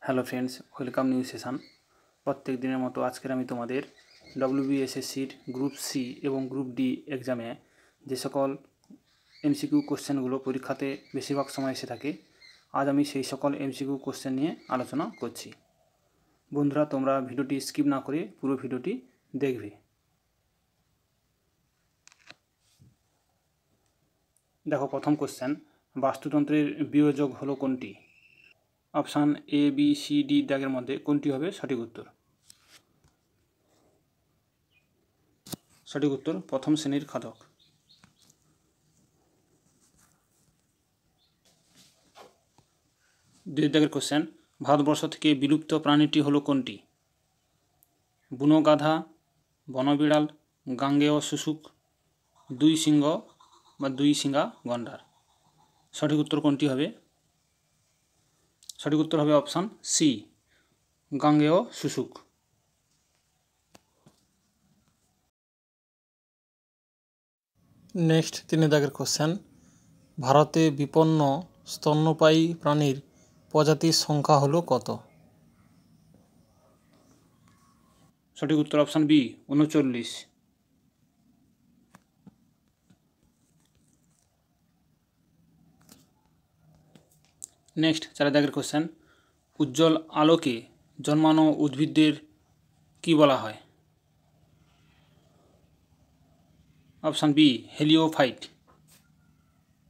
Hello friends, welcome new session. প্রত্যেক দিনের মতো আজকের আমি তোমাদের ডব্লিউবিএসএসসির গ্রুপ সি এবং গ্রুপ ডি এক্সামে যে সকল এমসিকিউ কোশ্চেনগুলো পরীক্ষাতে বেশিরভাগ সময় এসে থাকে, আজ আমি সেই সকল এমসিকিউ কোশ্চেন নিয়ে আলোচনা করছি। বন্ধুরা, তোমরা ভিডিওটি স্কিপ না করে পুরো ভিডিওটি দেখবে। দেখো, প্রথম কোশ্চেন, বাস্তুতন্ত্রের বিয়োজক হলো কোনটি? Option A, B, C, D দাগের মধ্যে কোনটি হবে সঠিক উত্তর? সঠিক উত্তর প্রথম শ্রেণীর খাদক। দুই দাগের কোশ্চেন, ভারতবর্ষ থেকে বিলুপ্ত প্রাণীটি হলো কোনটি? বুনো গাধা, বনবিড়াল, গাঙ্গেয় শুশুক, দুই সিংহ বা দুই সিঙ্গা গন্ডার। সঠিক উত্তর কোনটি হবে? সঠিক উত্তর হবে অপশান সি, গাঙ্গেয় শুশুক। নেক্সট 3 দাগের কোশ্চেন, ভারতে বিপন্ন স্তন্যপায়ী প্রাণীর প্রজাতির সংখ্যা হলো কত? সঠিক উত্তর অপশান বি, 39। নেক্সট 4 দাগের কোশ্চেন, উজ্জ্বল আলোকে জন্মানো উদ্ভিদদের কি বলা হয়? Option B, হেলিওফাইট।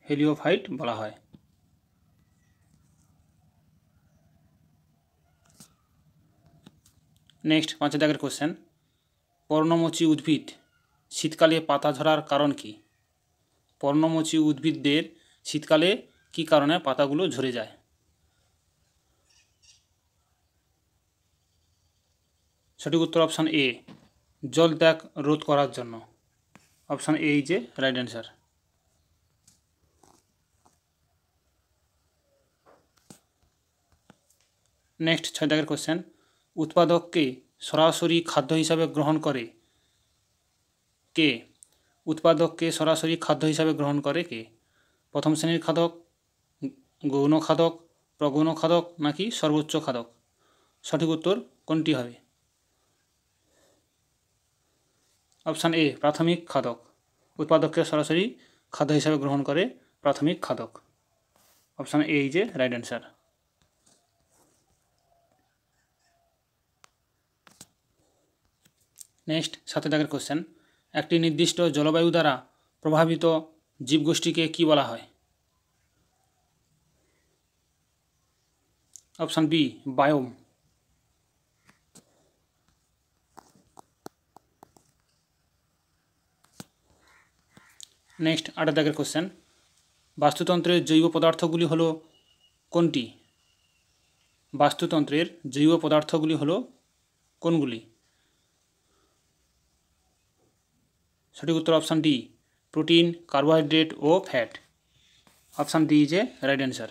হেলিওফাইট বলা হয়। নেক্সট 5 দাগের কোশ্চেন, পর্ণমোচী উদ্ভিদ শীতকালে পাতা ঝরার কারণ কি? পর্ণমোচী উদ্ভিদদের শীতকালে কি কারণে পাতাগুলো ঝরে যায়? সঠিক উত্তর অপশান এ, জল ত্যাগ রোধ করার জন্য। Option A is a right answer. Next 6 দাগের কোশ্চেন, উৎপাদককে সরাসরি খাদ্য হিসাবে গ্রহণ করে কে? উৎপাদককে সরাসরি খাদ্য হিসাবে গ্রহণ করে কে? প্রথম শ্রেণীর খাদক, গৌণ খাদক, প্রগৌণ খাদক নাকি সর্বোচ্চ খাদক? সঠিক উত্তর কোনটি হবে? অপশান এ, প্রাথমিক খাদক। উৎপাদককে সরাসরি খাদ্য হিসাবে গ্রহণ করে প্রাথমিক খাদক। Option A is a right answer. Next 7 দাগের কোশ্চেন, একটি নির্দিষ্ট জলবায়ু দ্বারা প্রভাবিত জীবগোষ্ঠীকে কি বলা হয়? Option B, biome. নেক্সট 8 দাগের কোশ্চেন, বাস্তুতন্ত্রের জৈব পদার্থগুলি হলো কোনটি? বাস্তুতন্ত্রের জৈব পদার্থগুলি হলো কোনগুলি? সঠিক উত্তর অপশান ডি, প্রোটিন, কার্বোহাইড্রেট ও fat. Option D is a right answer.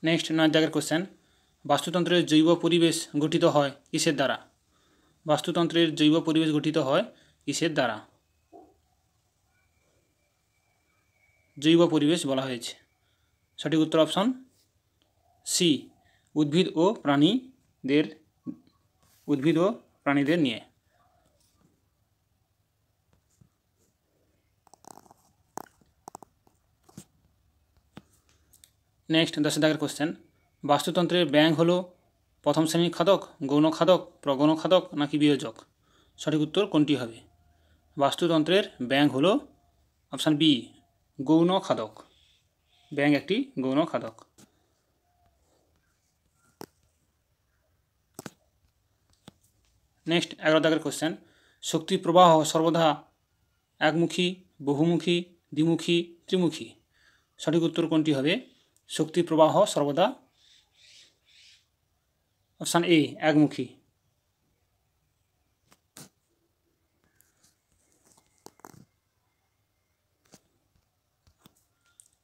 Next 9 দাগের কোশ্চেন, বাস্তুতন্ত্রের জৈব পরিবেশ গঠিত হয় কিসের দ্বারা? বাস্তুতন্ত্রের জৈব পরিবেশ গঠিত হয় কিসের দ্বারা? জৈব পরিবেশ বলা হয়েছে। সঠিক উত্তর অপশন সি, উদ্ভিদ ও প্রাণীদের নিয়ে। নেক্সট 10 দাগের কোশ্চেন, বাস্তুতন্ত্রের ব্যাঙ হলো প্রথম শ্রেণীর খাদক, গৌণ খাদক, প্রগৌণ খাদক নাকি বিয়োজক? সঠিক উত্তর কোনটি হবে? বাস্তুতন্ত্রের ব্যাঙ হলো অপশান বি, গৌণ খাদক। ব্যাঙ একটি গৌণ খাদক। নেক্সট 11 দাগের কোশ্চেন, শক্তি প্রবাহ সর্বদা একমুখী, বহুমুখী, দ্বিমুখী, ত্রিমুখী? সঠিক উত্তর কোনটি হবে? শক্তি প্রবাহ সর্বদা অপশান এ, একমুখী।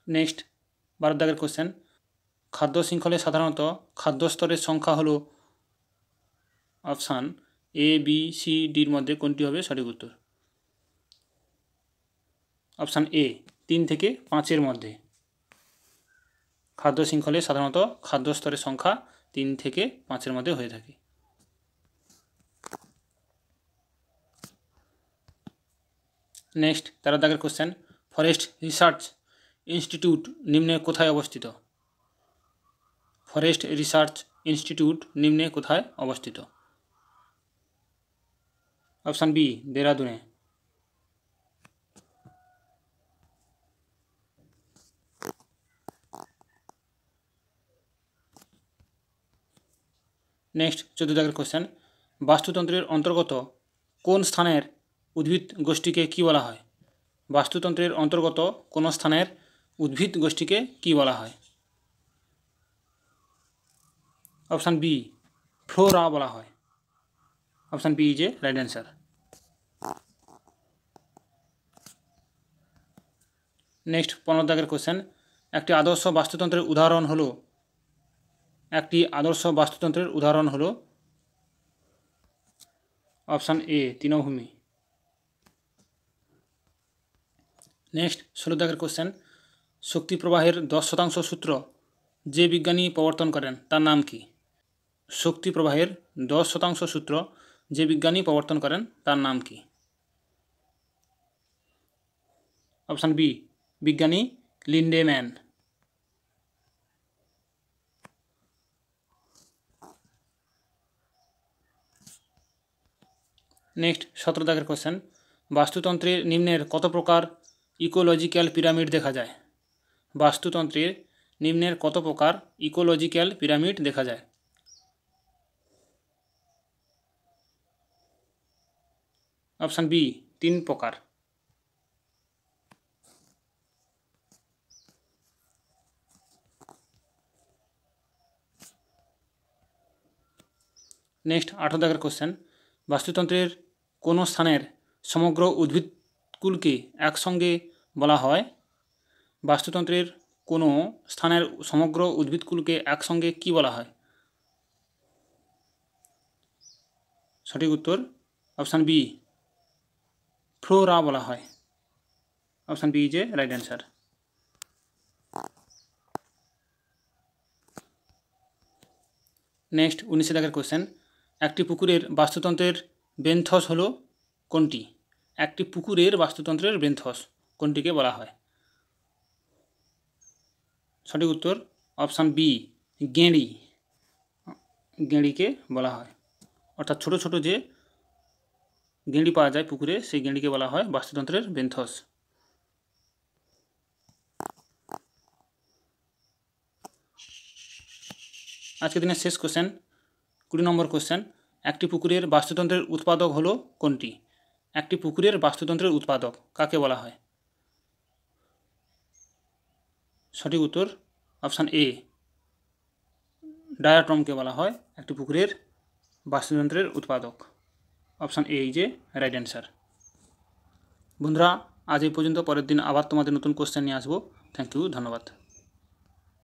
নেক্সট 12 দাগের কোশ্চেন, খাদ্য শৃঙ্খলে সাধারণত খাদ্য স্তরের সংখ্যা হলো অপশান এ, বি, সি, ডির মধ্যে কোনটি হবে সঠিক উত্তর? অপশান এ, 3 থেকে 5-এর মধ্যে। খাদ্য শৃঙ্খলে সাধারণত খাদ্য স্তরের সংখ্যা 3 থেকে 5-এর মধ্যে হয়ে থাকে। নেক্সট 13 দাগের কোশ্চেন, ফরেস্ট রিসার্চ ইনস্টিটিউট নিম্নে কোথায় অবস্থিত? ফরেস্ট রিসার্চ ইনস্টিটিউট নিম্নে কোথায় অবস্থিত? Option B, দেরাদুনে। নেক্সট 14 দাগের কোশ্চেন, বাস্তুতন্ত্রের অন্তর্গত কোন স্থানের উদ্ভিদ গোষ্ঠীকে কী বলা হয়? বাস্তুতন্ত্রের অন্তর্গত কোন স্থানের উদ্ভিদ গোষ্ঠীকে কী বলা হয়? অপশান বি, ফ্লোরা বলা হয়। Option B is a right answer. Next 15 দাগের কোশ্চেন, একটি আদর্শ বাস্তুতন্ত্রের উদাহরণ হলো? একটি আদর্শ বাস্তুতন্ত্রের উদাহরণ হলো? অপশান এ, তৃণভূমি। নেক্সট 16 দাগের কোশ্চেন, শক্তি প্রবাহের 10% সূত্র যে বিজ্ঞানী প্রবর্তন করেন তার নাম কি? শক্তি প্রবাহের 10% সূত্র যে বিজ্ঞানী প্রবর্তন করেন তার নাম কি? অপশান বি, বিজ্ঞানী লিন্ডেম্যান। নেক্সট 17 দাগের কোশ্চেন, বাস্তুতন্ত্রের নিম্নের কত প্রকার ইকোলজিক্যাল পিরামিড দেখা যায়? বাস্তুতন্ত্রের নিম্নের কত প্রকার ইকোলজিক্যাল পিরামিড দেখা যায়? অপশান বি, 3 প্রকার। নেক্সট 18 দাগের কোশ্চেন, বাস্তুতন্ত্রের কোন স্থানের সমগ্র উদ্ভিদকুলকে একসঙ্গে বলা হয়? বাস্তুতন্ত্রের কোনো স্থানের সমগ্র উদ্ভিদকুলকে একসঙ্গে কি বলা হয়? সঠিক উত্তর অপশান বি, ফ্লোরা বলা হয়। Option B is a right answer. Next 19 দাগের কোশ্চেন, একটি পুকুরের বাস্তুতন্ত্রের বেন্থস হলো কোনটি? একটি পুকুরের বাস্তুতন্ত্রের বেন্থস কোনটিকে বলা হয়? সঠিক উত্তর অপশান বি, গেঁড়ি। গেঁড়িকে বলা হয়, অর্থাৎ ছোট ছোট যে গেঁড়ি পাওয়া যায় পুকুরে সেই গেঁড়িকে বলা হয় বাস্তুতন্ত্রের বেন্থস। আজকের দিনের শেষ কোশ্চেন 20 নম্বর কোশ্চেন, একটি পুকুরের বাস্তুতন্ত্রের উৎপাদক হলো কোনটি? একটি পুকুরের বাস্তুতন্ত্রের উৎপাদক কাকে বলা হয়? সঠিক উত্তর অপশান এ, ডায়াট্রমকে বলা হয় একটি পুকুরের বাস্তুতন্ত্রের উৎপাদক। Option A is a right answer. বন্ধুরা আজ এই পর্যন্ত, পরের দিন আবার তোমাদের নতুন কোশ্চেন নিয়ে আসবো। থ্যাংক ইউ, ধন্যবাদ।